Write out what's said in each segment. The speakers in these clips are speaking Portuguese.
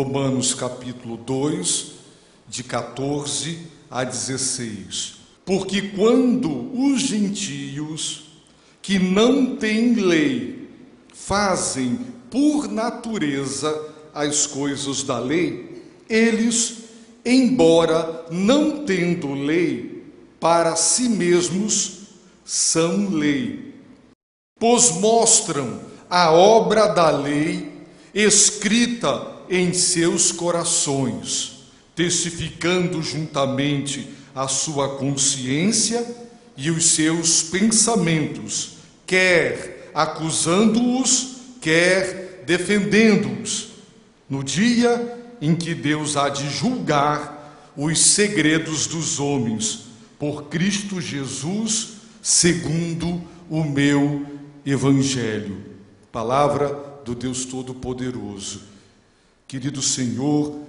Romanos capítulo 2, de 14 a 16. Porque quando os gentios que não têm lei fazem por natureza as coisas da lei, eles, embora não tendo lei, para si mesmos são lei, pois mostram a obra da lei escrita em seus corações, testificando juntamente a sua consciência e os seus pensamentos, quer acusando-os, quer defendendo-os, no dia em que Deus há de julgar os segredos dos homens, por Cristo Jesus, segundo o meu Evangelho. Palavra do Deus Todo-Poderoso. Querido Senhor,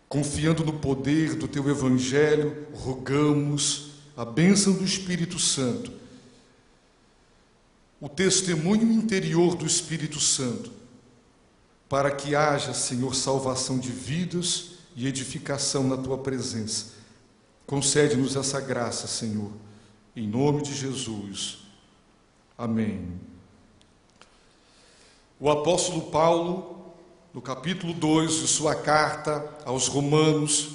confiando no poder do Teu Evangelho, rogamos a bênção do Espírito Santo, o testemunho interior do Espírito Santo, para que haja, Senhor, salvação de vidas e edificação na Tua presença. Concede-nos essa graça, Senhor, em nome de Jesus. Amém. O apóstolo Paulo, no capítulo 2 de sua carta aos Romanos,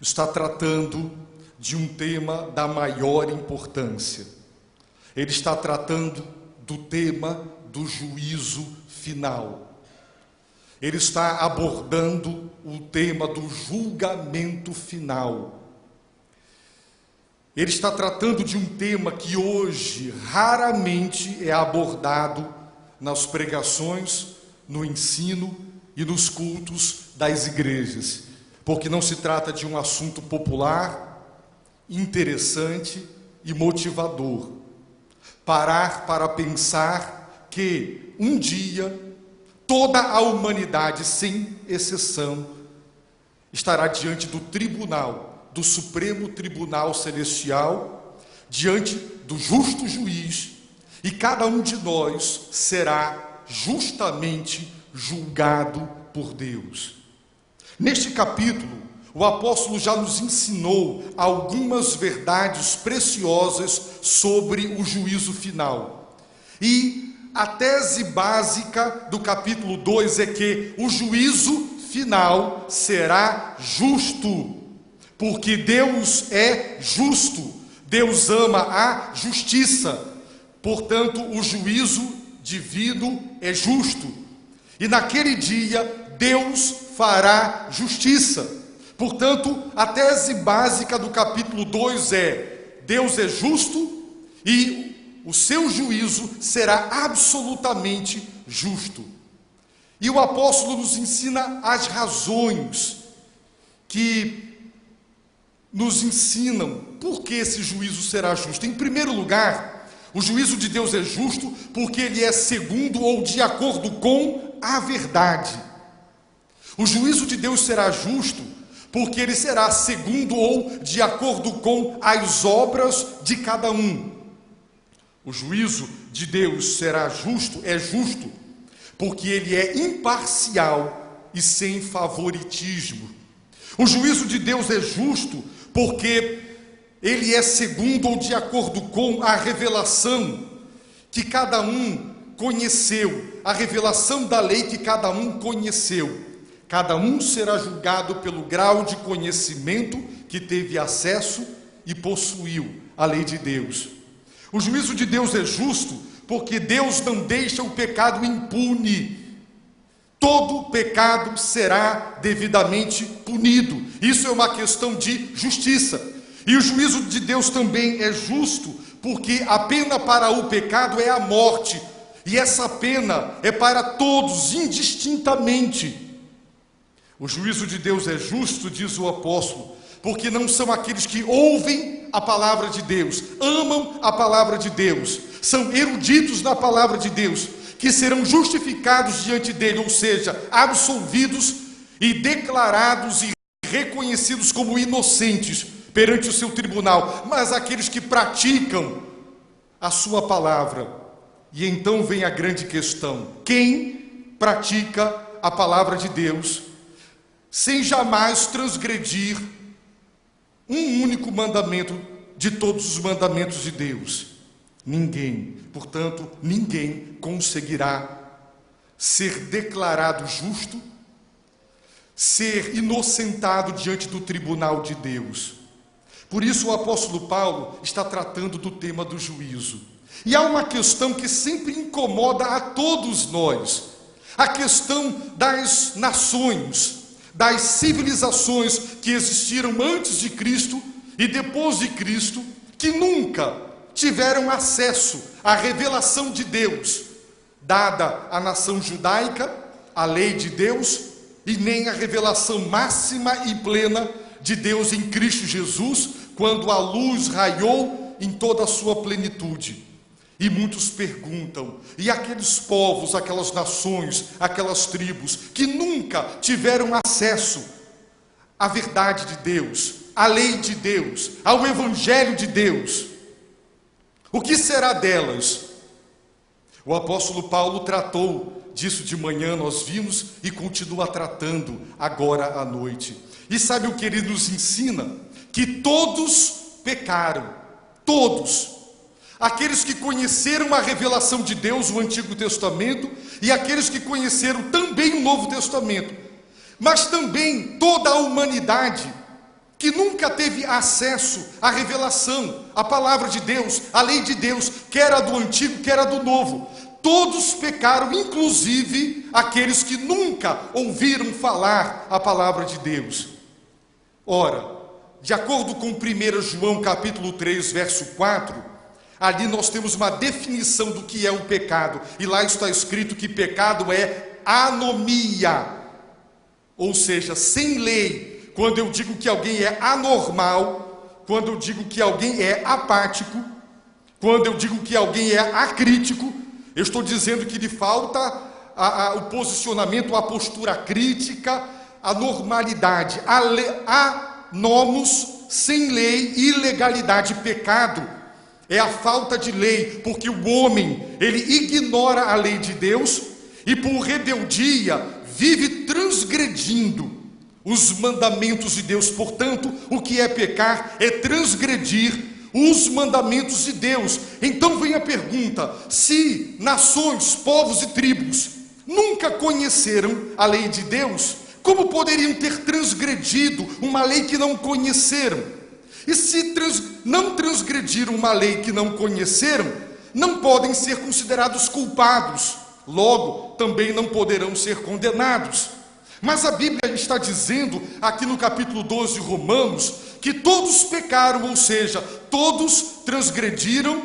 está tratando de um tema da maior importância. Ele está tratando do tema do juízo final. Ele está abordando o tema do julgamento final. Ele está tratando de um tema que hoje raramente é abordado nas pregações, no ensino e nos cultos das igrejas, porque não se trata de um assunto popular, interessante e motivador. Parar para pensar que um dia toda a humanidade, sem exceção, estará diante do tribunal, do Supremo Tribunal Celestial, diante do justo juiz, e cada um de nós será justamente julgado por Deus. Neste capítulo, o apóstolo já nos ensinou algumas verdades preciosas sobre o juízo final. E a tese básica do capítulo 2 é que o juízo final será justo, porque Deus é justo, Deus ama a justiça, portanto o juízo divino é justo, e naquele dia Deus fará justiça. Portanto, a tese básica do capítulo 2 é: Deus é justo e o seu juízo será absolutamente justo. E o apóstolo nos ensina as razões que nos ensinam por que esse juízo será justo. Em primeiro lugar, o juízo de Deus é justo porque ele é segundo ou de acordo com a verdade. O juízo de Deus será justo porque ele será segundo ou de acordo com as obras de cada um. O juízo de Deus será justo, é justo, porque ele é imparcial e sem favoritismo. O juízo de Deus é justo porque ele é segundo ou de acordo com a revelação que cada um conheceu, a revelação da lei que cada um conheceu. Cada um será julgado pelo grau de conhecimento que teve acesso e possuiu a lei de Deus. O juízo de Deus é justo porque Deus não deixa o pecado impune. Todo pecado será devidamente punido. Isso é uma questão de justiça. E o juízo de Deus também é justo, porque a pena para o pecado é a morte. E essa pena é para todos, indistintamente. O juízo de Deus é justo, diz o apóstolo, porque não são aqueles que ouvem a palavra de Deus, amam a palavra de Deus, são eruditos na palavra de Deus, que serão justificados diante dele, ou seja, absolvidos e declarados e reconhecidos como inocentes perante o seu tribunal, mas aqueles que praticam a sua palavra. E então vem a grande questão: quem pratica a palavra de Deus, sem jamais transgredir um único mandamento de todos os mandamentos de Deus. Ninguém, portanto, ninguém conseguirá ser declarado justo, ser inocentado diante do tribunal de Deus. Por isso o apóstolo Paulo está tratando do tema do juízo. E há uma questão que sempre incomoda a todos nós, a questão das nações, das civilizações que existiram antes de Cristo e depois de Cristo, que nunca tiveram acesso à revelação de Deus, dada à nação judaica, a lei de Deus, e nem a revelação máxima e plena de Deus em Cristo Jesus, quando a luz raiou em toda a sua plenitude. E muitos perguntam, e aqueles povos, aquelas nações, aquelas tribos, que nunca tiveram acesso à verdade de Deus, à lei de Deus, ao evangelho de Deus, o que será delas? O apóstolo Paulo tratou disso de manhã, nós vimos, e continua tratando agora à noite. E sabe o que ele nos ensina? Que todos pecaram, todos. Aqueles que conheceram a revelação de Deus, o Antigo Testamento, e aqueles que conheceram também o Novo Testamento. Mas também toda a humanidade que nunca teve acesso à revelação, à palavra de Deus, à lei de Deus, quer a do Antigo, quer a do Novo. Todos pecaram, inclusive aqueles que nunca ouviram falar a palavra de Deus. Ora, de acordo com 1 João capítulo 3, verso 4, ali nós temos uma definição do que é o pecado. E lá está escrito que pecado é anomia, ou seja, sem lei. Quando eu digo que alguém é anormal, quando eu digo que alguém é apático, quando eu digo que alguém é acrítico, eu estou dizendo que lhe falta o posicionamento, a postura crítica, a normalidade, a nomos, sem lei, ilegalidade, pecado. É a falta de lei, porque o homem, ele ignora a lei de Deus e por rebeldia vive transgredindo os mandamentos de Deus. Portanto, o que é pecar é transgredir os mandamentos de Deus. Então vem a pergunta: se nações, povos e tribos nunca conheceram a lei de Deus, como poderiam ter transgredido uma lei que não conheceram? E se não transgrediram uma lei que não conheceram, não podem ser considerados culpados, logo também não poderão ser condenados. Mas a Bíblia está dizendo aqui no capítulo 12 de Romanos que todos pecaram, ou seja, todos transgrediram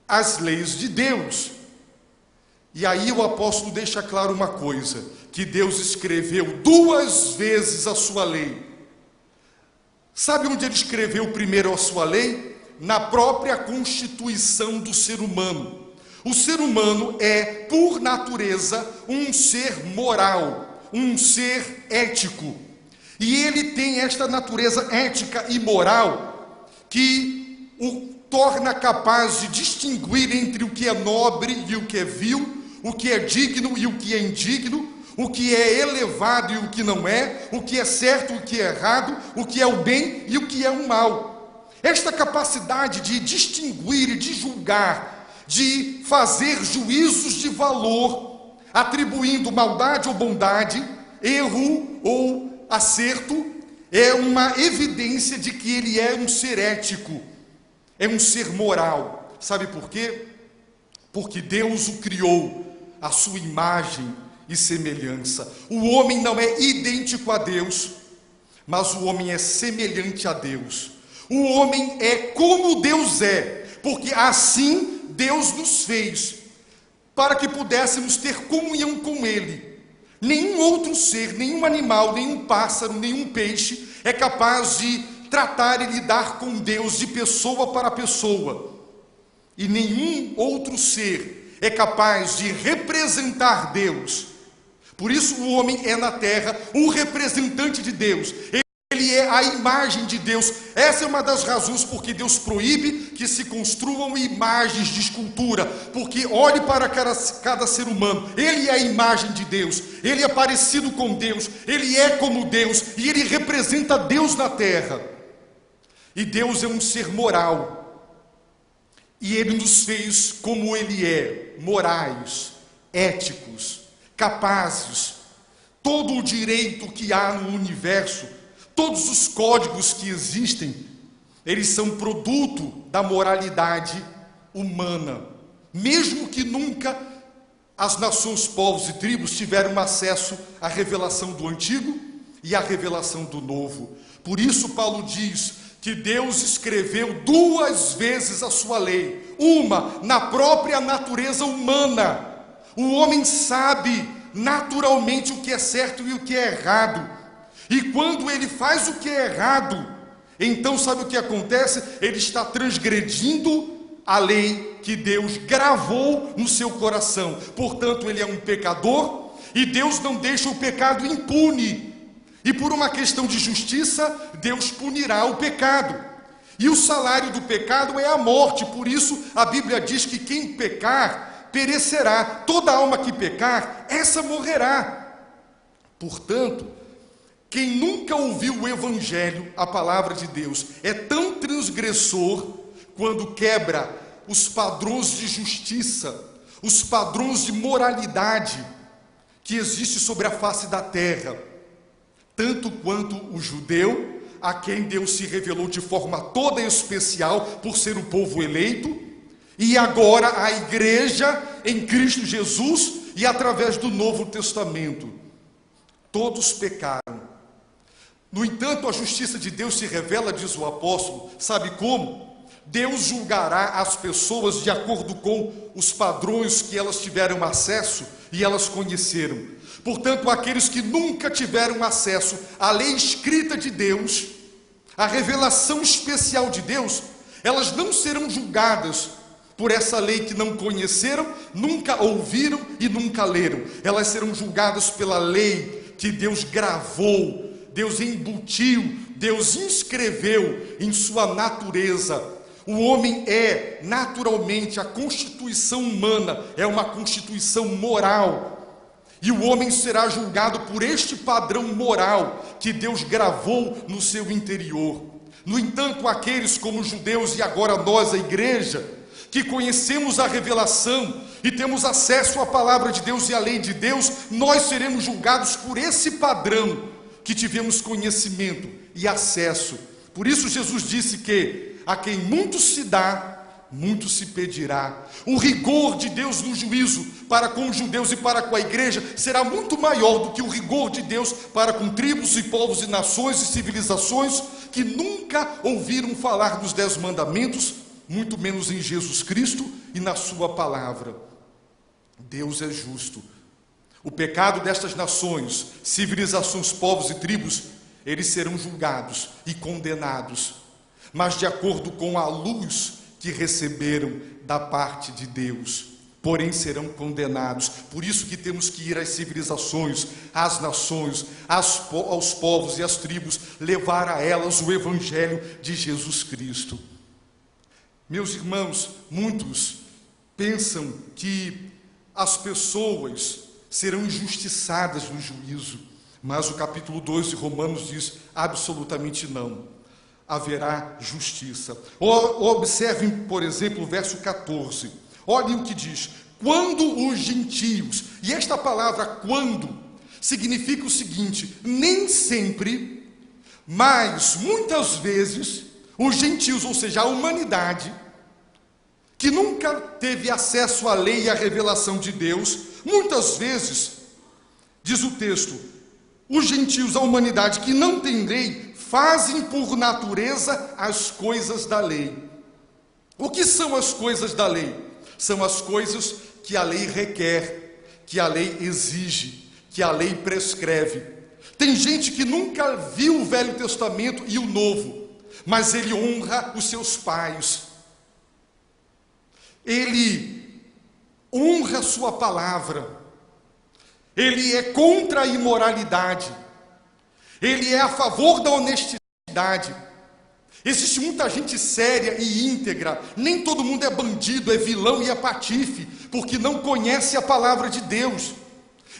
as leis de Deus. E aí o apóstolo deixa claro uma coisa, que Deus escreveu 2 vezes a sua lei. Sabe onde ele escreveu primeiro a sua lei? Na própria constituição do ser humano. O ser humano é, por natureza, um ser moral, um ser ético. E ele tem esta natureza ética e moral que o torna capaz de distinguir entre o que é nobre e o que é vil, o que é digno e o que é indigno, o que é elevado e o que não é, o que é certo e o que é errado, o que é o bem e o que é o mal. Esta capacidade de distinguir e de julgar, de fazer juízos de valor, atribuindo maldade ou bondade, erro ou acerto, é uma evidência de que ele é um ser ético, é um ser moral. Sabe por quê? Porque Deus o criou à sua imagem e semelhança. O homem não é idêntico a Deus, mas o homem é semelhante a Deus. O homem é como Deus é, porque assim Deus nos fez, para que pudéssemos ter comunhão com Ele. Nenhum outro ser, nenhum animal, nenhum pássaro, nenhum peixe é capaz de tratar e lidar com Deus de pessoa para pessoa. E nenhum outro ser é capaz de representar Deus. Por isso o homem é na terra um representante de Deus. Ele é é a imagem de Deus. Essa é uma das razões porque Deus proíbe que se construam imagens de escultura, porque olhe para cada ser humano, ele é a imagem de Deus, ele é parecido com Deus, ele é como Deus, e ele representa Deus na terra. E Deus é um ser moral, e ele nos fez como ele é, morais, éticos, capazes. Todo o direito que há no universo, todos os códigos que existem, eles são produto da moralidade humana. Mesmo que nunca as nações, povos e tribos tiveram acesso à revelação do Antigo e à revelação do Novo. Por isso Paulo diz que Deus escreveu 2 vezes a sua lei. Uma na própria natureza humana. O homem sabe naturalmente o que é certo e o que é errado. E quando ele faz o que é errado, então sabe o que acontece? Ele está transgredindo a lei que Deus gravou no seu coração. Portanto, ele é um pecador e Deus não deixa o pecado impune. E por uma questão de justiça, Deus punirá o pecado. E o salário do pecado é a morte. Por isso a Bíblia diz que quem pecar perecerá. Toda alma que pecar, essa morrerá. Portanto, quem nunca ouviu o Evangelho, a palavra de Deus, é tão transgressor quando quebra os padrões de justiça, os padrões de moralidade que existe sobre a face da terra, tanto quanto o judeu, a quem Deus se revelou de forma toda especial por ser o povo eleito, e agora a igreja em Cristo Jesus e através do Novo Testamento. Todos pecaram. No entanto, a justiça de Deus se revela, diz o apóstolo, sabe como? Deus julgará as pessoas de acordo com os padrões que elas tiveram acesso e elas conheceram. Portanto, aqueles que nunca tiveram acesso à lei escrita de Deus, à revelação especial de Deus, elas não serão julgadas por essa lei que não conheceram, nunca ouviram e nunca leram. Elas serão julgadas pela lei que Deus gravou, Deus embutiu, Deus inscreveu em sua natureza. O homem é naturalmente, a constituição humana é uma constituição moral, e o homem será julgado por este padrão moral que Deus gravou no seu interior. No entanto, aqueles como os judeus e agora nós, a igreja, que conhecemos a revelação e temos acesso à palavra de Deus e à lei de Deus, nós seremos julgados por esse padrão que tivemos conhecimento e acesso. Por isso Jesus disse que a quem muito se dá, muito se pedirá. O rigor de Deus no juízo para com os judeus e para com a igreja será muito maior do que o rigor de Deus para com tribos e povos e nações e civilizações que nunca ouviram falar dos 10 mandamentos, muito menos em Jesus Cristo e na sua palavra. Deus é justo. O pecado destas nações, civilizações, povos e tribos, eles serão julgados e condenados, mas de acordo com a luz que receberam da parte de Deus, porém serão condenados. Por isso que temos que ir às civilizações, às nações, aos povos e às tribos, levar a elas o Evangelho de Jesus Cristo. Meus irmãos, muitos pensam que as pessoas serão injustiçadas no juízo, mas o capítulo 2 de Romanos diz absolutamente não. Haverá justiça. Observem, por exemplo, o verso 14. Olhem o que diz: quando os gentios, e esta palavra quando significa o seguinte: nem sempre, mas muitas vezes, os gentios, ou seja, a humanidade, que nunca teve acesso à lei e à revelação de Deus, muitas vezes, diz o texto, os gentios, a humanidade que não tem lei, fazem por natureza as coisas da lei. O que são as coisas da lei? São as coisas que a lei requer, que a lei exige, que a lei prescreve. Tem gente que nunca viu o Velho Testamento e o Novo, mas ele honra os seus pais. Ele honra a sua palavra. Ele é contra a imoralidade. Ele é a favor da honestidade. honestidade. Existe muita gente séria e íntegra. Nem todo mundo é bandido, é vilão e é patife, porque não conhece a palavra de Deus.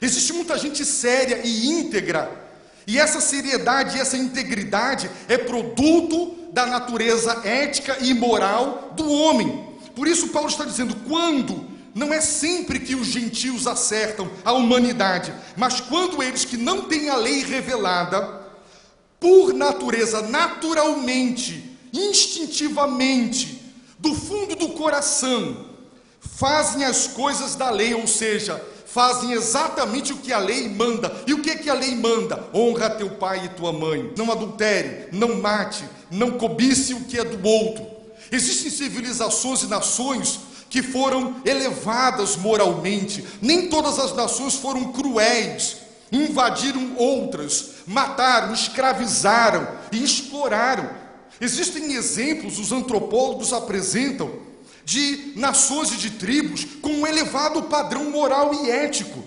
Existe muita gente séria e íntegra, e essa seriedade e essa integridade é produto da natureza ética e moral do homem. Por isso Paulo está dizendo, quando, não é sempre que os gentios acertam a humanidade, mas quando eles que não têm a lei revelada, por natureza, naturalmente, instintivamente, do fundo do coração, fazem as coisas da lei, ou seja, fazem exatamente o que a lei manda. E o que é que a lei manda? Honra teu pai e tua mãe, não adultere, não mate, não cobice o que é do outro. Existem civilizações e nações que foram elevadas moralmente. Nem todas as nações foram cruéis, invadiram outras, mataram, escravizaram e exploraram. Existem exemplos, os antropólogos apresentam, de nações e de tribos com um elevado padrão moral e ético.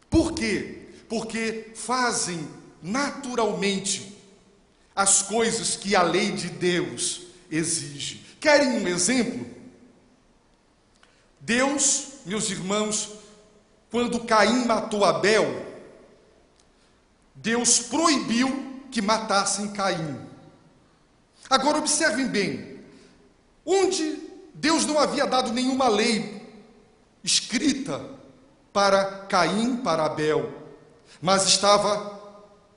Por quê? Porque fazem naturalmente as coisas que a lei de Deus exige. Querem um exemplo? Deus, meus irmãos, quando Caim matou Abel, Deus proibiu que matassem Caim. Agora observem bem, onde Deus não havia dado nenhuma lei escrita para Caim, para Abel, mas estava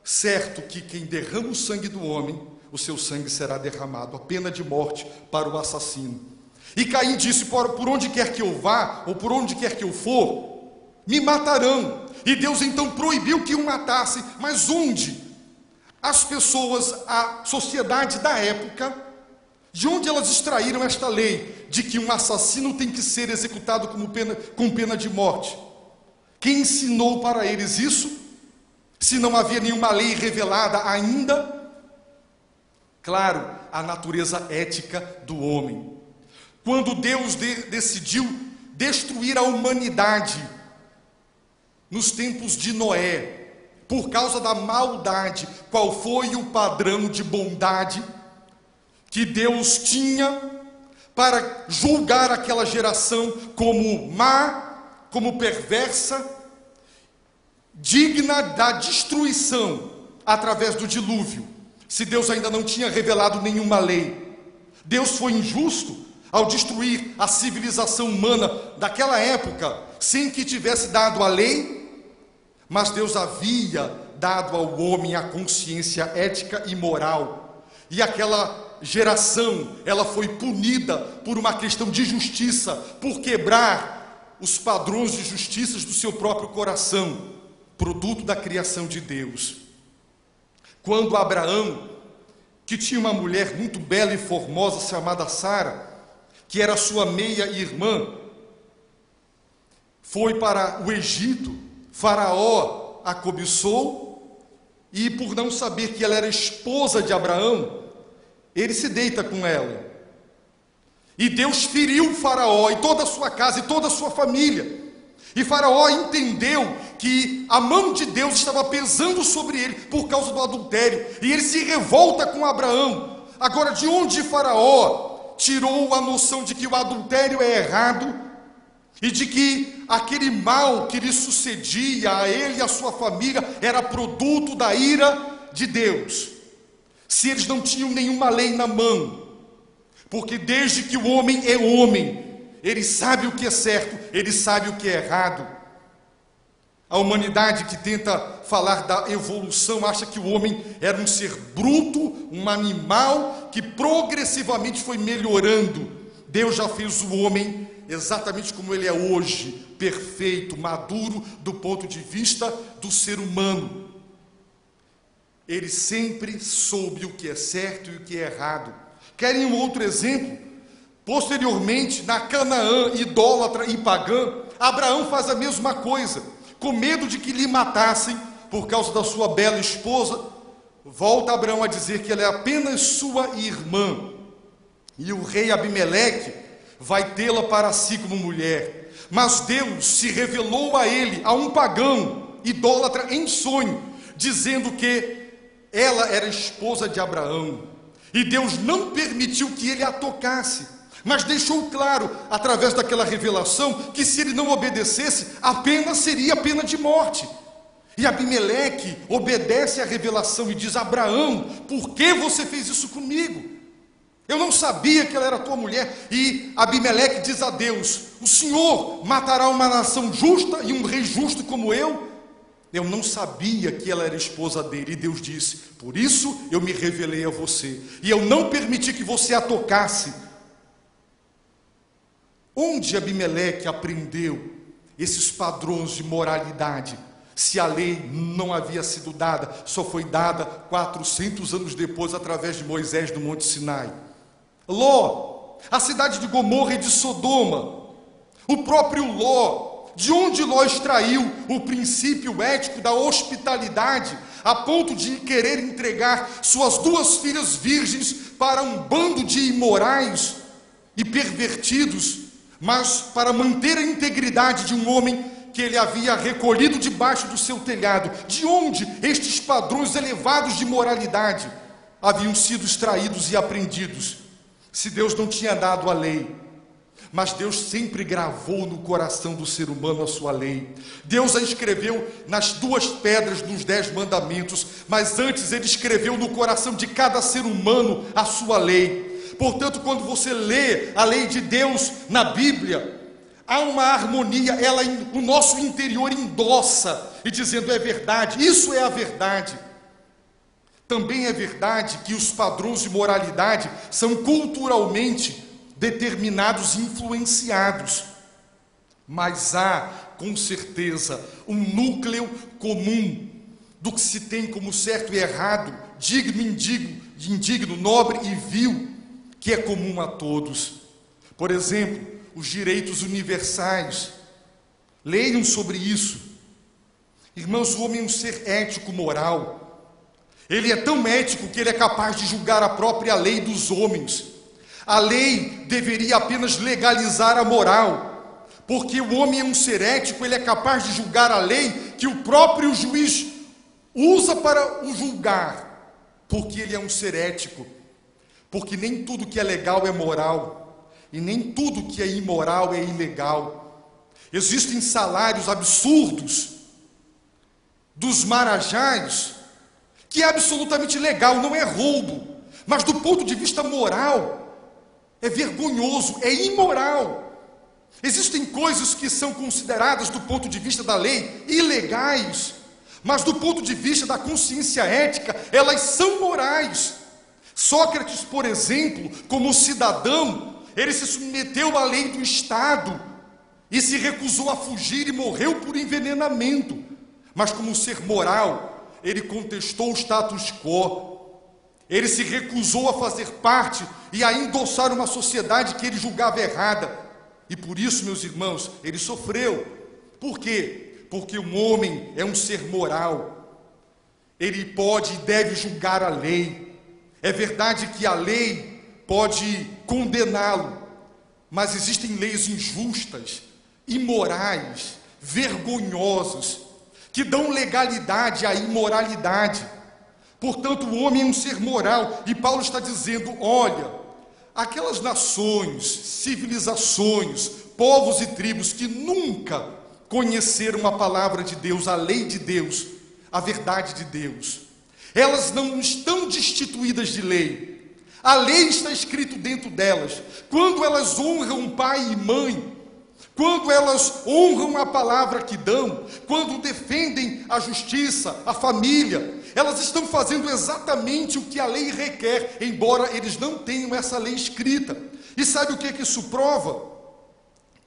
certo que quem derrama o sangue do homem, o seu sangue será derramado, a pena de morte para o assassino. E Caim disse, por onde quer que eu vá, ou por onde quer que eu for, me matarão. E Deus então proibiu que o matassem. Mas onde? As pessoas, a sociedade da época, de onde elas extraíram esta lei de que um assassino tem que ser executado com pena de morte? Quem ensinou para eles isso? Se não havia nenhuma lei revelada ainda? Claro, a natureza ética do homem. Quando Deus decidiu destruir a humanidade nos tempos de Noé, por causa da maldade, qual foi o padrão de bondade que Deus tinha para julgar aquela geração como má, como perversa, digna da destruição através do dilúvio, se Deus ainda não tinha revelado nenhuma lei? Deus foi injusto ao destruir a civilização humana daquela época, sem que tivesse dado a lei, mas Deus havia dado ao homem a consciência ética e moral, e aquela geração, ela foi punida por uma questão de justiça, por quebrar os padrões de justiça do seu próprio coração, produto da criação de Deus. Quando Abraão, que tinha uma mulher muito bela e formosa chamada Sara, que era sua meia-irmã, foi para o Egito, Faraó a cobiçou, e por não saber que ela era esposa de Abraão, ele se deita com ela. E Deus feriu Faraó e toda a sua casa e toda a sua família. E Faraó entendeu que a mão de Deus estava pesando sobre ele por causa do adultério. E ele se revolta com Abraão. Agora, de onde Faraó tirou a noção de que o adultério é errado e de que aquele mal que lhe sucedia a ele e a sua família era produto da ira de Deus? Se eles não tinham nenhuma lei na mão, porque desde que o homem é homem, ele sabe o que é certo, ele sabe o que é errado. A humanidade que tenta falar da evolução acha que o homem era um ser bruto, um animal que progressivamente foi melhorando. Deus já fez o homem exatamente como ele é hoje, perfeito, maduro do ponto de vista do ser humano. Ele sempre soube o que é certo e o que é errado. Querem um outro exemplo? Posteriormente, na Canaã idólatra e pagã, Abraão faz a mesma coisa, com medo de que lhe matassem por causa da sua bela esposa. Volta Abraão a dizer que ela é apenas sua irmã, e o rei Abimeleque vai tê-la para si como mulher. Mas Deus se revelou a ele, a um pagão idólatra, em sonho, dizendo que Ela era esposa de Abraão, e Deus não permitiu que ele a tocasse, mas deixou claro, através daquela revelação, que se ele não obedecesse, a pena seria a pena de morte. E Abimeleque obedece à revelação e diz: Abraão, por que você fez isso comigo? Eu não sabia que ela era tua mulher. E Abimeleque diz a Deus: o Senhor matará uma nação justa e um rei justo como eu? Eu não sabia que ela era esposa dele. E Deus disse: por isso eu me revelei a você, e eu não permiti que você a tocasse. Onde Abimeleque aprendeu esses padrões de moralidade? Se a lei não havia sido dada, só foi dada 400 anos depois, através de Moisés no Monte Sinai. Ló, a cidade de Gomorra e de Sodoma, o próprio Ló, de onde Ló extraiu o princípio ético da hospitalidade, a ponto de querer entregar suas 2 filhas virgens para um bando de imorais e pervertidos, mas para manter a integridade de um homem que ele havia recolhido debaixo do seu telhado. De onde estes padrões elevados de moralidade haviam sido extraídos e aprendidos? Se Deus não tinha dado a lei, mas Deus sempre gravou no coração do ser humano a sua lei. Deus a escreveu nas 2 pedras dos 10 mandamentos, mas antes ele escreveu no coração de cada ser humano a sua lei. Portanto, quando você lê a lei de Deus na Bíblia, há uma harmonia, o nosso interior endossa, e dizendo: é verdade, isso é a verdade. Também é verdade que os padrões de moralidade são culturalmente determinados e influenciados, mas há, com certeza, um núcleo comum do que se tem como certo e errado, digno e indigno, nobre e vil, que é comum a todos. Por exemplo, os direitos universais. Leiam sobre isso. Irmãos, o homem é um ser ético, moral. Ele é tão ético que ele é capaz de julgar a própria lei dos homens. A lei deveria apenas legalizar a moral, porque o homem é um ser ético, ele é capaz de julgar a lei que o próprio juiz usa para o julgar, porque ele é um ser ético, porque nem tudo que é legal é moral, e nem tudo que é imoral é ilegal. Existem salários absurdos dos marajás, que é absolutamente legal, não é roubo, mas do ponto de vista moral, é vergonhoso, é imoral. Existem coisas que são consideradas do ponto de vista da lei ilegais, mas do ponto de vista da consciência ética, elas são morais. Sócrates, por exemplo, como cidadão, ele se submeteu à lei do Estado e se recusou a fugir e morreu por envenenamento. Mas como ser moral, ele contestou o status quo. Ele se recusou a fazer parte e a endossar uma sociedade que ele julgava errada. E por isso, meus irmãos, ele sofreu. Por quê? Porque um homem é um ser moral. Ele pode e deve julgar a lei. É verdade que a lei pode condená-lo, mas existem leis injustas, imorais, vergonhosas, que dão legalidade à imoralidade. Portanto, o homem é um ser moral, e Paulo está dizendo: olha, aquelas nações, civilizações, povos e tribos que nunca conheceram a palavra de Deus, a lei de Deus, a verdade de Deus, elas não estão destituídas de lei. A lei está escrito dentro delas. Quando elas honram pai e mãe, quando elas honram a palavra que dão, quando defendem a justiça, a família, elas estão fazendo exatamente o que a lei requer, embora eles não tenham essa lei escrita. E sabe o que isso prova?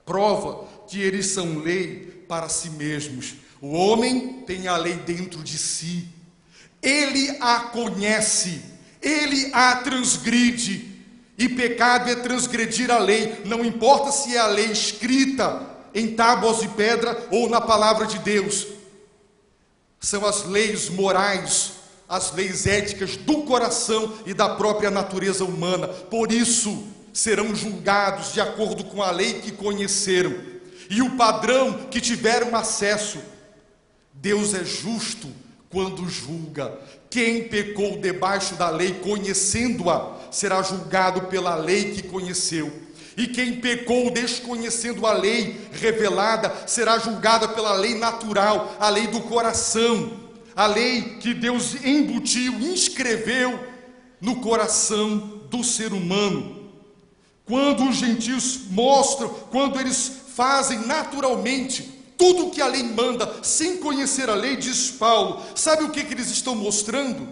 Prova que eles são lei para si mesmos. O homem tem a lei dentro de si, ele a conhece, ele a transgride. E pecado é transgredir a lei, não importa se é a lei escrita em tábuas de pedra ou na palavra de Deus. São as leis morais, as leis éticas do coração e da própria natureza humana. Por isso serão julgados de acordo com a lei que conheceram e o padrão que tiveram acesso. Deus é justo quando julga. Quem pecou debaixo da lei, conhecendo-a, será julgado pela lei que conheceu. E quem pecou desconhecendo a lei revelada, será julgada pela lei natural, a lei do coração, a lei que Deus embutiu, inscreveu no coração do ser humano. Quando os gentios mostram, quando eles fazem naturalmente tudo o que a lei manda, sem conhecer a lei, diz Paulo, sabe o que eles estão mostrando?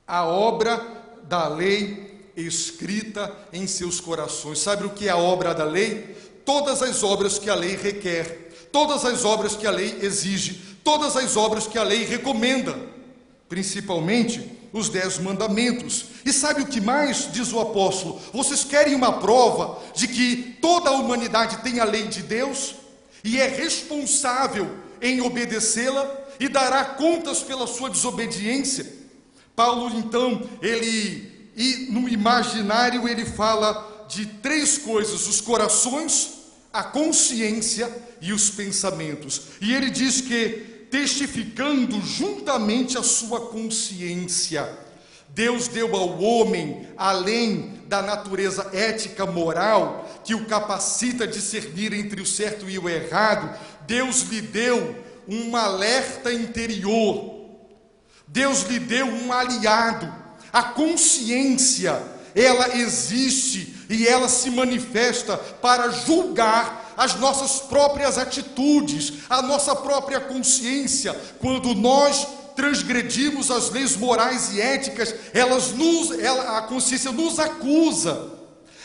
A obra da lei escrita em seus corações. Sabe o que é a obra da lei? Todas as obras que a lei requer, todas as obras que a lei exige, todas as obras que a lei recomenda, principalmente os 10 mandamentos. E sabe o que mais diz o apóstolo? Vocês querem uma prova de que toda a humanidade tem a lei de Deus e é responsável em obedecê-la e dará contas pela sua desobediência? Paulo, então, no imaginário, ele fala de 3 coisas: os corações, a consciência e os pensamentos. E ele diz que, testificando juntamente a sua consciência, Deus deu ao homem, além da natureza ética moral, que o capacita a discernir entre o certo e o errado, Deus lhe deu um alerta interior, Deus lhe deu um aliado. A consciência, ela existe e ela se manifesta para julgar as nossas próprias atitudes, a nossa própria consciência. Quando nós transgredimos as leis morais e éticas, a consciência nos acusa.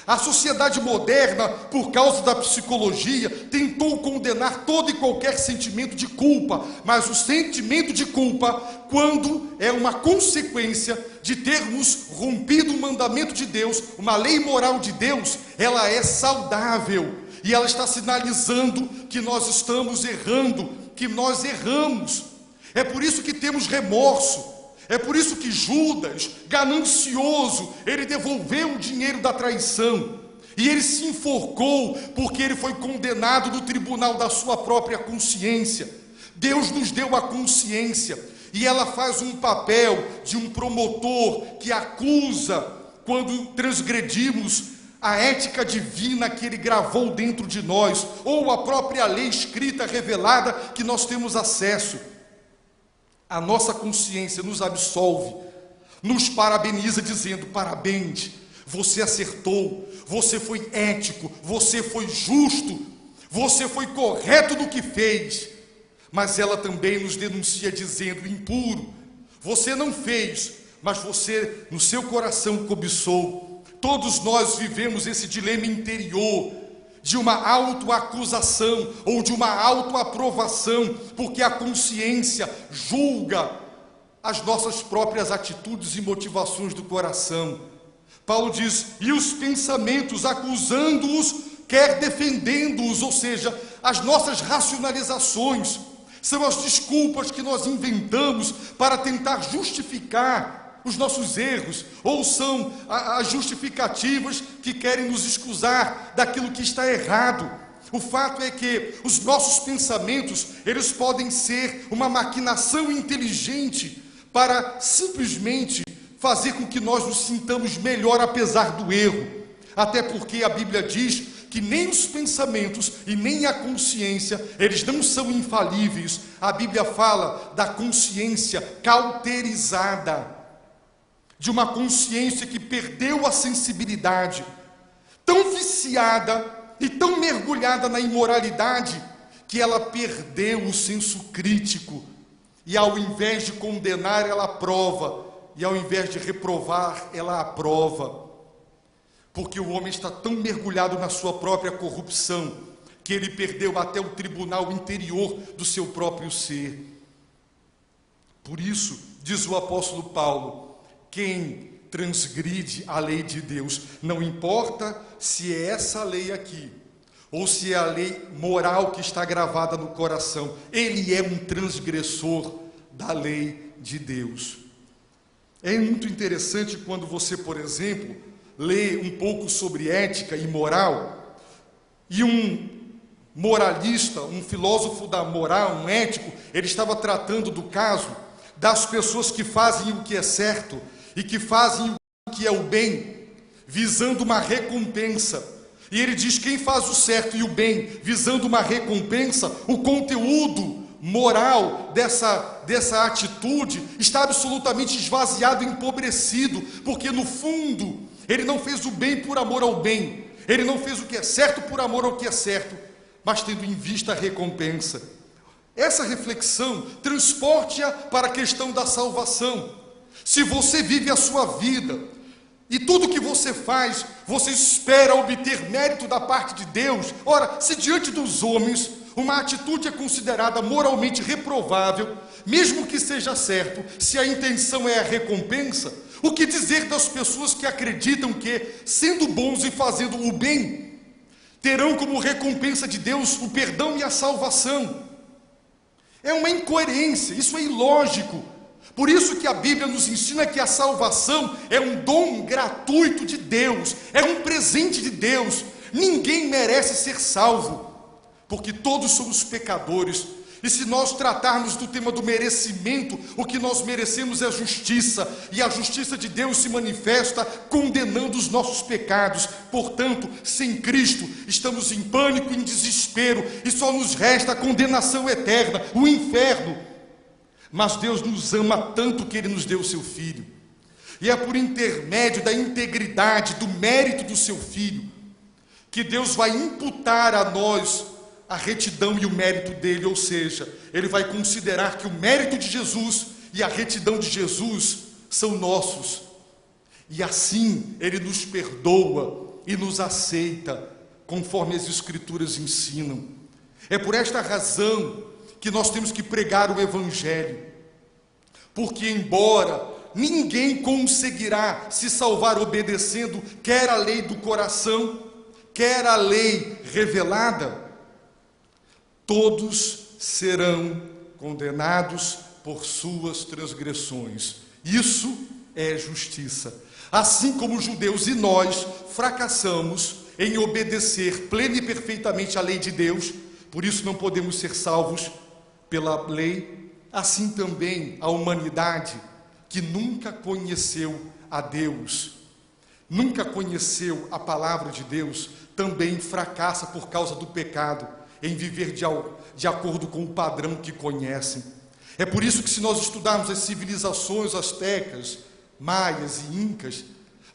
A sociedade moderna, por causa da psicologia, tentou condenar todo e qualquer sentimento de culpa, mas o sentimento de culpa, quando é uma consequência de termos rompido o mandamento de Deus, uma lei moral de Deus, ela é saudável e ela está sinalizando que nós estamos errando, que nós erramos. É por isso que temos remorso. É por isso que Judas, ganancioso, ele devolveu o dinheiro da traição. E ele se enforcou porque ele foi condenado no tribunal da sua própria consciência. Deus nos deu a consciência e ela faz um papel de um promotor que acusa quando transgredimos a ética divina que ele gravou dentro de nós, ou a própria lei escrita, revelada, que nós temos acesso. A nossa consciência nos absolve, nos parabeniza dizendo: parabéns, você acertou, você foi ético, você foi justo, você foi correto no que fez. Mas ela também nos denuncia dizendo: impuro, você não fez, mas você no seu coração cobiçou. Todos nós vivemos esse dilema interior de uma autoacusação ou de uma autoaprovação, porque a consciência julga as nossas próprias atitudes e motivações do coração. Paulo diz: e os pensamentos, acusando-os, quer defendendo-os, ou seja, as nossas racionalizações, são as desculpas que nós inventamos para tentar justificar os nossos erros, ou são as justificativas que querem nos excusar daquilo que está errado. O fato é que os nossos pensamentos, eles podem ser uma maquinação inteligente para simplesmente fazer com que nós nos sintamos melhor apesar do erro. Até porque a Bíblia diz que nem os pensamentos e nem a consciência, eles não são infalíveis. A Bíblia fala da consciência cauterizada, de uma consciência que perdeu a sensibilidade, tão viciada e tão mergulhada na imoralidade, que ela perdeu o senso crítico, e ao invés de condenar, ela aprova, e ao invés de reprovar, ela aprova, porque o homem está tão mergulhado na sua própria corrupção, que ele perdeu até o tribunal interior do seu próprio ser. Por isso, diz o apóstolo Paulo, quem transgride a lei de Deus, não importa se é essa lei aqui, ou se é a lei moral que está gravada no coração, ele é um transgressor da lei de Deus. É muito interessante quando você, por exemplo, lê um pouco sobre ética e moral, e um moralista, um filósofo da moral, um ético, ele estava tratando do caso das pessoas que fazem o que é certo e que fazem o que é o bem, visando uma recompensa. E ele diz: quem faz o certo e o bem, visando uma recompensa, o conteúdo moral dessa atitude está absolutamente esvaziado, empobrecido, porque no fundo ele não fez o bem por amor ao bem, ele não fez o que é certo por amor ao que é certo, mas tendo em vista a recompensa. Essa reflexão transporte-a para a questão da salvação. Se você vive a sua vida e tudo que você faz, você espera obter mérito da parte de Deus, ora, se diante dos homens uma atitude é considerada moralmente reprovável, mesmo que seja certo, se a intenção é a recompensa, o que dizer das pessoas que acreditam que, sendo bons e fazendo o bem, terão como recompensa de Deus o perdão e a salvação? É uma incoerência, isso é ilógico. Por isso que a Bíblia nos ensina que a salvação é um dom gratuito de Deus, é um presente de Deus. Ninguém merece ser salvo, porque todos somos pecadores. E se nós tratarmos do tema do merecimento, o que nós merecemos é a justiça, e a justiça de Deus se manifesta condenando os nossos pecados. Portanto, sem Cristo, estamos em pânico, em desespero, e só nos resta a condenação eterna, o inferno. Mas Deus nos ama tanto que Ele nos deu o seu Filho, e é por intermédio da integridade, do mérito do seu Filho, que Deus vai imputar a nós a retidão e o mérito dele, ou seja, ele vai considerar que o mérito de Jesus e a retidão de Jesus são nossos, e assim ele nos perdoa e nos aceita, conforme as Escrituras ensinam. É por esta razão que nós temos que pregar o Evangelho, porque embora ninguém conseguirá se salvar obedecendo quer a lei do coração, quer a lei revelada, todos serão condenados por suas transgressões. Isso é justiça. Assim como os judeus e nós fracassamos em obedecer plena e perfeitamente a lei de Deus, por isso não podemos ser salvos pela lei, assim também a humanidade, que nunca conheceu a Deus, nunca conheceu a palavra de Deus, também fracassa por causa do pecado, em viver de acordo com o padrão que conhecem. É por isso que, se nós estudarmos as civilizações astecas, maias e incas,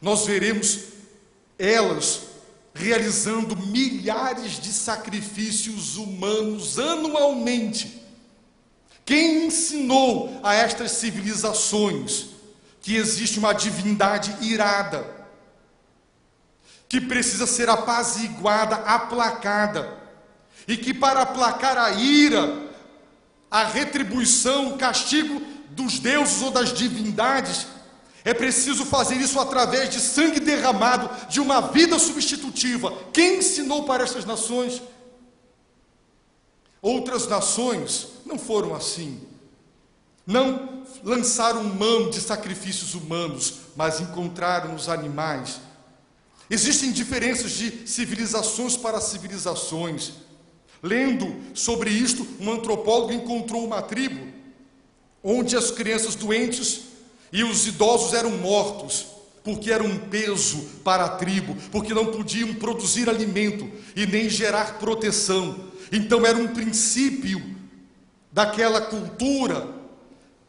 nós veremos elas realizando milhares de sacrifícios humanos anualmente. Quem ensinou a estas civilizações que existe uma divindade irada, que precisa ser apaziguada, aplacada, e que para aplacar a ira, a retribuição, o castigo dos deuses ou das divindades, é preciso fazer isso através de sangue derramado, de uma vida substitutiva? Quem ensinou para estas nações? Outras nações não foram assim, não lançaram mão de sacrifícios humanos, mas encontraram nos animais. Existem diferenças de civilizações para civilizações. Lendo sobre isto, um antropólogo encontrou uma tribo onde as crianças doentes e os idosos eram mortos, porque eram um peso para a tribo, porque não podiam produzir alimento e nem gerar proteção. Então era um princípio daquela cultura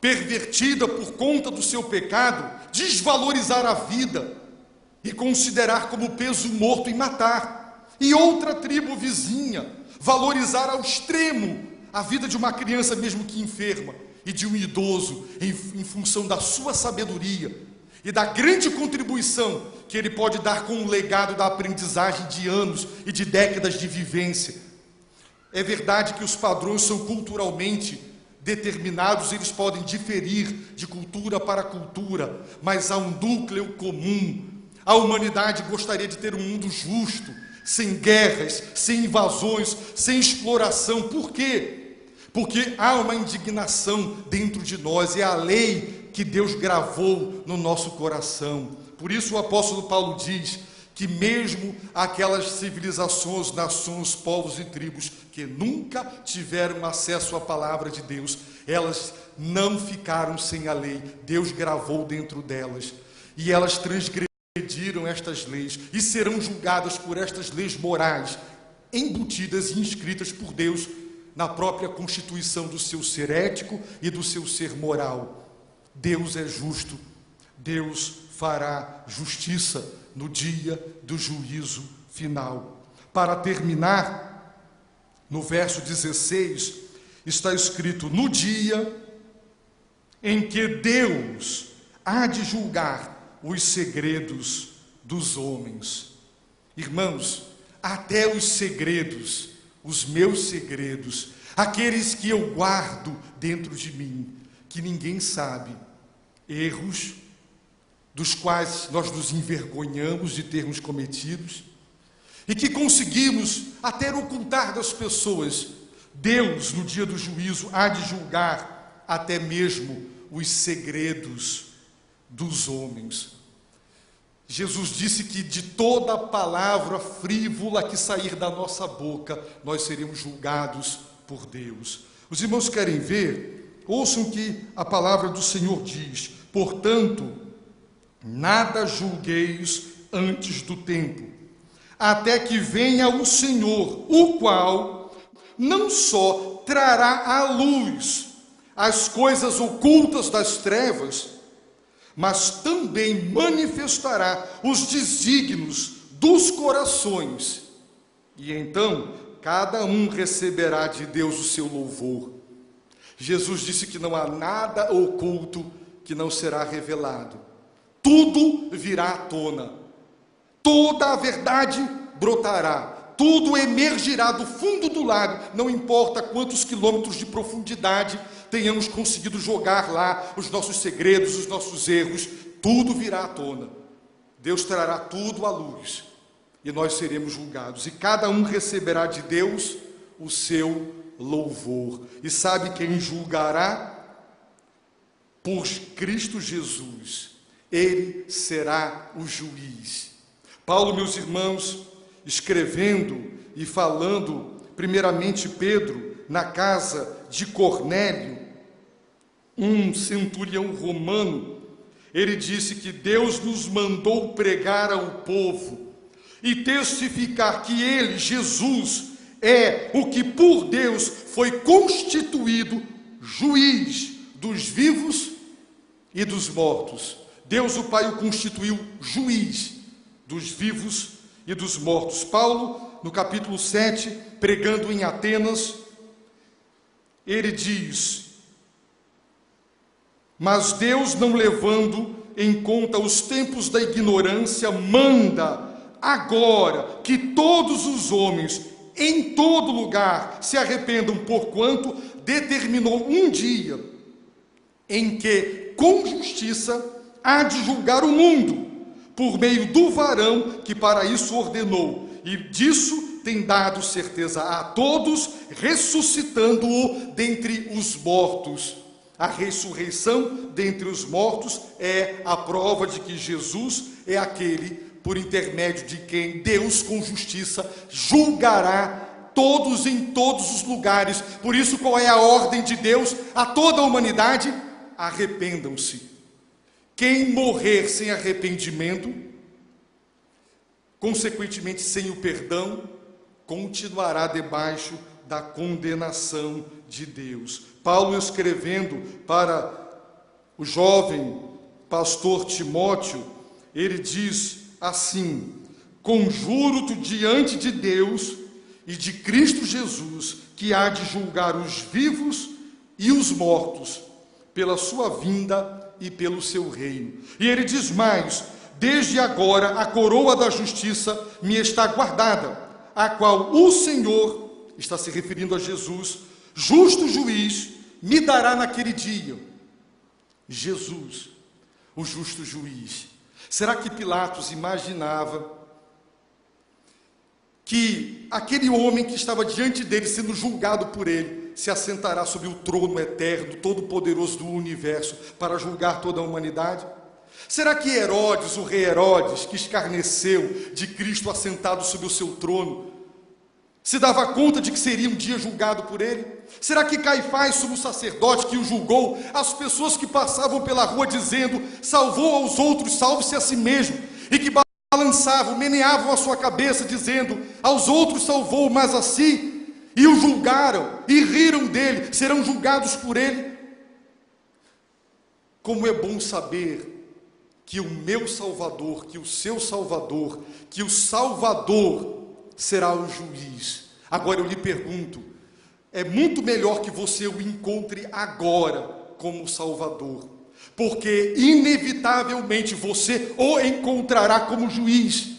pervertida por conta do seu pecado, desvalorizar a vida e considerar como peso morto e matar. E outra tribo vizinha valorizar ao extremo a vida de uma criança, mesmo que enferma, e de um idoso, em função da sua sabedoria e da grande contribuição que ele pode dar com o legado da aprendizagem de anos e de décadas de vivência. É verdade que os padrões são culturalmente determinados, eles podem diferir de cultura para cultura, mas há um núcleo comum. A humanidade gostaria de ter um mundo justo, sem guerras, sem invasões, sem exploração. Por quê? Porque há uma indignação dentro de nós, é a lei que Deus gravou no nosso coração. Por isso o apóstolo Paulo diz que mesmo aquelas civilizações, nações, povos e tribos que nunca tiveram acesso à palavra de Deus, elas não ficaram sem a lei. Deus gravou dentro delas. E elas transgrediram estas leis e serão julgadas por estas leis morais, embutidas e inscritas por Deus na própria constituição do seu ser ético e do seu ser moral. Deus é justo. Deus fará justiça no dia do juízo final. Para terminar, no verso 16, está escrito: no dia em que Deus há de julgar os segredos dos homens. Irmãos, até os segredos, os meus segredos, aqueles que eu guardo dentro de mim, que ninguém sabe, erros dos quais nós nos envergonhamos de termos cometidos, e que conseguimos até ocultar das pessoas, Deus, no dia do juízo, há de julgar até mesmo os segredos dos homens. Jesus disse que de toda palavra frívola que sair da nossa boca, nós seremos julgados por Deus. Os irmãos querem ver? Ouçam o que a palavra do Senhor diz: portanto, nada julgueis antes do tempo, até que venha o Senhor, o qual não só trará à luz as coisas ocultas das trevas, mas também manifestará os desígnios dos corações. E então, cada um receberá de Deus o seu louvor. Jesus disse que não há nada oculto que não será revelado. Tudo virá à tona. Toda a verdade brotará. Tudo emergirá do fundo do lago. Não importa quantos quilômetros de profundidade tenhamos conseguido jogar lá os nossos segredos, os nossos erros, tudo virá à tona. Deus trará tudo à luz e nós seremos julgados. E cada um receberá de Deus o seu louvor. E sabe quem julgará? Por Cristo Jesus. Ele será o juiz. Paulo, meus irmãos, escrevendo e falando, primeiramente Pedro, na casa de Cornélio, um centurião romano, ele disse que Deus nos mandou pregar ao povo e testificar que ele, Jesus, é o que por Deus foi constituído juiz dos vivos e dos mortos. Deus, o Pai, o constituiu juiz dos vivos e dos mortos. Paulo, no capítulo 7, pregando em Atenas, ele diz: mas Deus, não levando em conta os tempos da ignorância, manda agora que todos os homens, em todo lugar, se arrependam, porquanto determinou um dia em que, com justiça, há de julgar o mundo, por meio do varão que para isso ordenou, e disso tem dado certeza a todos, ressuscitando-o dentre os mortos. A ressurreição dentre os mortos é a prova de que Jesus é aquele por intermédio de quem Deus, com justiça, julgará todos em todos os lugares. Por isso, qual é a ordem de Deus a toda a humanidade? Arrependam-se. Quem morrer sem arrependimento, consequentemente sem o perdão, continuará debaixo da condenação de Deus. Paulo, escrevendo para o jovem pastor Timóteo, ele diz assim: conjuro-te diante de Deus e de Cristo Jesus, que há de julgar os vivos e os mortos, pela sua vinda e pelo seu reino. E ele diz mais: desde agora a coroa da justiça me está guardada, a qual o Senhor, está se referindo a Jesus, justo juiz, me dará naquele dia. Jesus, o justo juiz. Será que Pilatos imaginava que aquele homem que estava diante dele, sendo julgado por ele, se assentará sobre o trono eterno, todo-poderoso do universo, para julgar toda a humanidade? Será que Herodes, o rei Herodes, que escarneceu de Cristo assentado sobre o seu trono, se dava conta de que seria um dia julgado por ele? Será que Caifás, sumo sacerdote que o julgou, as pessoas que passavam pela rua dizendo, salvou aos outros, salve-se a si mesmo, e que balançavam, meneavam a sua cabeça dizendo, aos outros salvou, mas a si, e o julgaram, e riram dele, serão julgados por ele? Como é bom saber que o meu Salvador, que o seu Salvador, que o Salvador será o juiz. Agora eu lhe pergunto, é muito melhor que você o encontre agora como Salvador, porque inevitavelmente você o encontrará como juiz.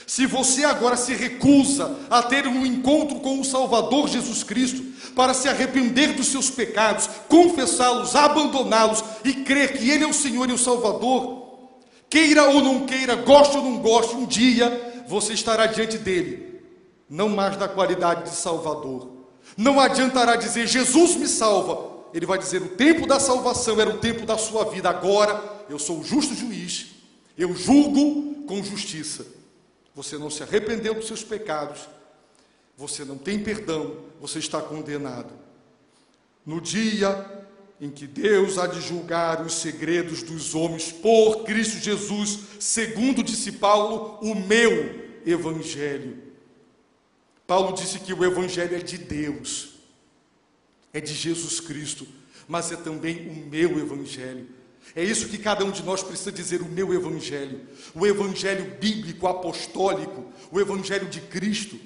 Se você agora se recusa a ter um encontro com o Salvador Jesus Cristo, para se arrepender dos seus pecados, confessá-los, abandoná-los e crer que Ele é o Senhor e o Salvador, queira ou não queira, goste ou não goste, um dia você estará diante dele, não mais na qualidade de Salvador. Não adiantará dizer, Jesus me salva. Ele vai dizer, o tempo da salvação era o tempo da sua vida, agora eu sou o justo juiz, eu julgo com justiça. Você não se arrependeu dos seus pecados, você não tem perdão, você está condenado. No dia em que Deus há de julgar os segredos dos homens por Cristo Jesus, segundo disse Paulo, o meu evangelho. Paulo disse que o evangelho é de Deus, é de Jesus Cristo, mas é também o meu evangelho. É isso que cada um de nós precisa dizer, o meu evangelho. O evangelho bíblico, apostólico, o evangelho de Cristo,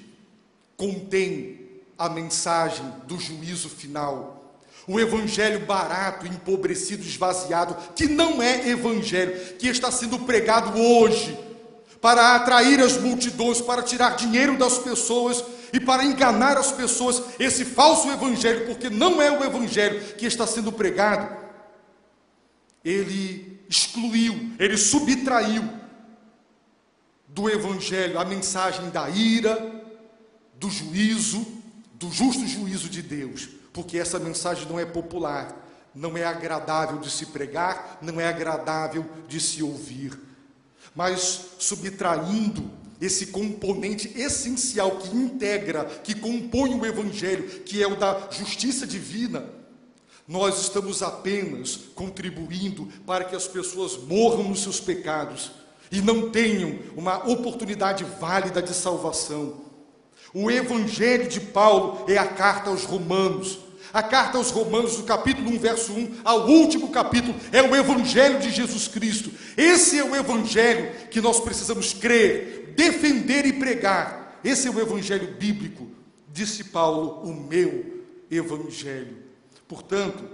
contém a mensagem do juízo final. O evangelho barato, empobrecido, esvaziado, que não é evangelho, que está sendo pregado hoje, para atrair as multidões, para tirar dinheiro das pessoas e para enganar as pessoas, esse falso evangelho, porque não é o evangelho que está sendo pregado. Ele excluiu, ele subtraiu do evangelho a mensagem da ira, do juízo, do justo juízo de Deus, porque essa mensagem não é popular, não é agradável de se pregar, não é agradável de se ouvir, mas subtraindo esse componente essencial que integra, que compõe o evangelho, que é o da justiça divina, nós estamos apenas contribuindo para que as pessoas morram nos seus pecados e não tenham uma oportunidade válida de salvação. O evangelho de Paulo é a carta aos Romanos. A carta aos Romanos, do capítulo 1, verso 1 ao último capítulo, é o evangelho de Jesus Cristo. Esse é o evangelho que nós precisamos crer, defender e pregar. Esse é o evangelho bíblico, disse Paulo, o meu evangelho. Portanto,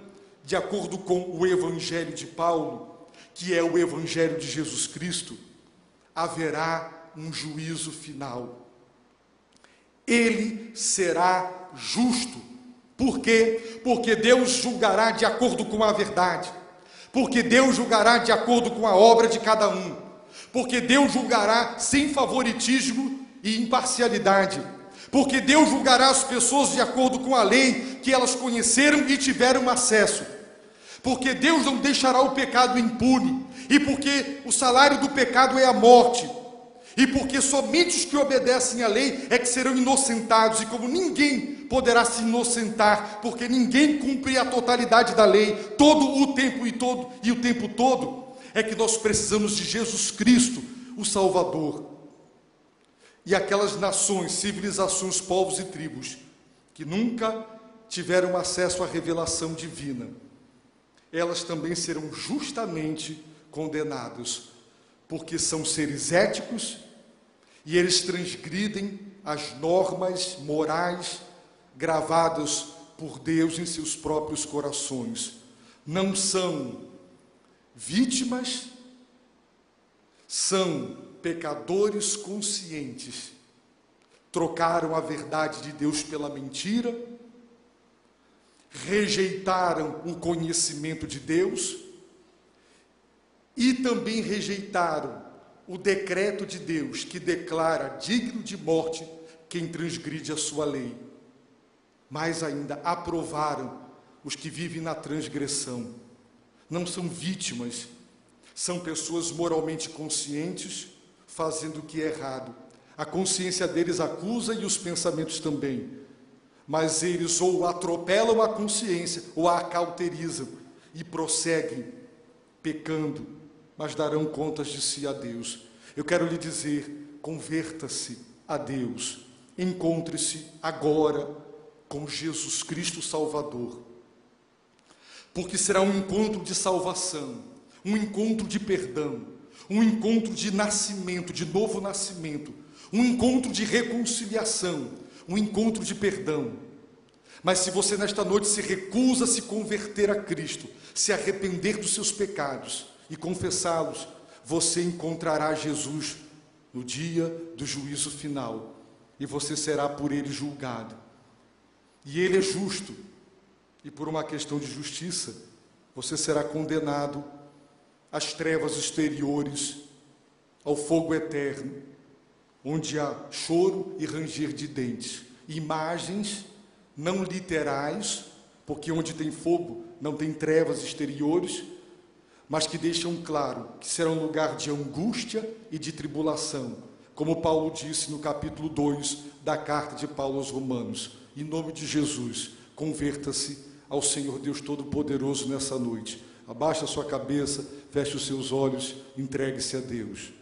de acordo com o evangelho de Paulo, que é o evangelho de Jesus Cristo, haverá um juízo final. Ele será justo. Por quê? Porque Deus julgará de acordo com a verdade. Porque Deus julgará de acordo com a obra de cada um. Porque Deus julgará sem favoritismo e imparcialidade. Porque Deus julgará as pessoas de acordo com a lei que elas conheceram e tiveram acesso. Porque Deus não deixará o pecado impune. E porque o salário do pecado é a morte. E porque somente os que obedecem à lei é que serão inocentados. E como ninguém poderá se inocentar, porque ninguém cumpre a totalidade da lei, todo o tempo e o tempo todo, é que nós precisamos de Jesus Cristo, o Salvador. E aquelas nações, civilizações, povos e tribos que nunca tiveram acesso à revelação divina, elas também serão justamente condenadas, porque são seres éticos e eles transgridem as normas morais gravadas por Deus em seus próprios corações. Não são vítimas, são pecadores conscientes. Trocaram a verdade de Deus pela mentira, rejeitaram o conhecimento de Deus e também rejeitaram o decreto de Deus que declara digno de morte quem transgride a sua lei. Mais ainda, aprovaram os que vivem na transgressão. Não são vítimas, são pessoas moralmente conscientes, fazendo o que é errado, A consciência deles acusa e os pensamentos também. Mas eles ou atropelam a consciência ou a cauterizam e prosseguem pecando, mas darão contas de si a Deus. Eu quero lhe dizer, converta-se a Deus. Encontre-se agora com Jesus Cristo Salvador. Porque será um encontro de salvação, um encontro de perdão, um encontro de nascimento, de novo nascimento, um encontro de reconciliação, um encontro de perdão. Mas se você nesta noite se recusa a se converter a Cristo, se arrepender dos seus pecados e confessá-los, você encontrará Jesus no dia do juízo final e você será por ele julgado. E ele é justo, e por uma questão de justiça, você será condenado às trevas exteriores, ao fogo eterno, onde há choro e ranger de dentes. Imagens não literais, porque onde tem fogo não tem trevas exteriores, mas que deixam claro que será um lugar de angústia e de tribulação, como Paulo disse no capítulo 2 da carta de Paulo aos Romanos. Em nome de Jesus, converta-se ao Senhor Deus Todo-Poderoso nessa noite. Abaixe a sua cabeça, feche os seus olhos, entregue-se a Deus.